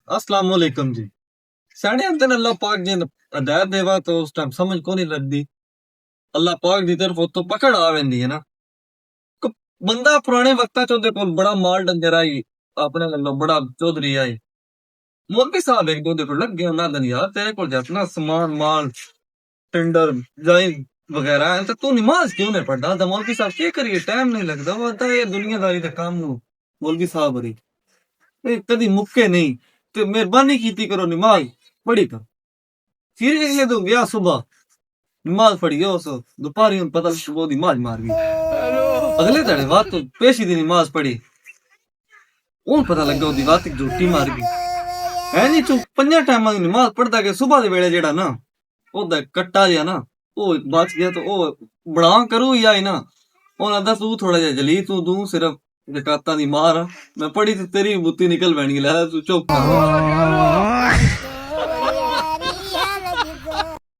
अस्सलाम वालेकुम जी। साढ़े अंदर अल्लाह पाक जी हदायत देवा तो उस टाइम समझ को नहीं लगती। अल्लाह पाक दी तरफ तो पकड़ आ वेंदी है ना। को बंदा पुराने वक्ता च ओदे कोल बड़ा माल डंगर आई अपने गल्लो बड़ा चौधरी आई। मौलवी साहब एक दो दे कोल लग गया ना दिन यार तेरे कोल जितना सामान माल टेंडर जाई वगैरह है तो तू नमाज क्यों नहीं पढ़दा? तो मौलवी साहब क्या करिए टाइम नहीं लगदा वो तो ये दुनियादारी दे काम नु मौलवी साहब हरी ਇਹ ਕਦੀ ਮੁੱਕੇ ਨਹੀਂ ਤੇ ਮਿਹਰਬਾਨੀ ਕੀਤੀ ਕਰੋ ਨਮਾਜ਼ ਪੜੀ ਕਰ ਫਿਰ ਅਗਲੇ ਦਿਨ ਗਿਆ ਸੁਬਹ ਨਮਾਜ਼ ਪੜੀ ਉਸ ਦੁਪਹਿਰੀ ਨੂੰ ਪਤਾ ਸੁਬਹ ਦੀ ਨਮਾਜ਼ ਮਾਰ ਗਈ ਅਗਲੇ ਦਿਨ ਬਾਅਦ ਤੋਂ ਪੇਸ਼ੀ ਦੀ ਨਮਾਜ਼ ਪੜੀ ਉਹ ਪਤਾ ਲੱਗਾ ਉਹਦੀ ਬਾਤ ਇੱਕ ਝੂਠੀ ਮਾਰ ਗਈ ਹੈ ਨਹੀਂ ਤੂੰ ਪੰਜਾਂ ਟਾਈਮਾਂ ਦੀ ਨਮਾਜ਼ ਪੜਦਾ ਕਿ ਸੁਬਹ ਦੇ ਵੇਲੇ ਜਿਹੜਾ ਨਾ ਉਹਦਾ ਕੱਟਾ ਜਿਹਾ ਨਾ ਉਹ ਬਚ ਗਿਆ ਤਾਂ ਉਹ ਬੜਾ ਕਰੂ ਹੀ ਆਈ ਨਾ ਉਹਨਾਂ ਦਾ ਤੂੰ ਥੋੜਾ ਜਿਹਾ ਜਲੀ ਤੂੰ ਸਿਰਫ जकाता दी मार मैं पढ़ी तो तेरी बुत्ती निकल बैणी लै तू चुप कर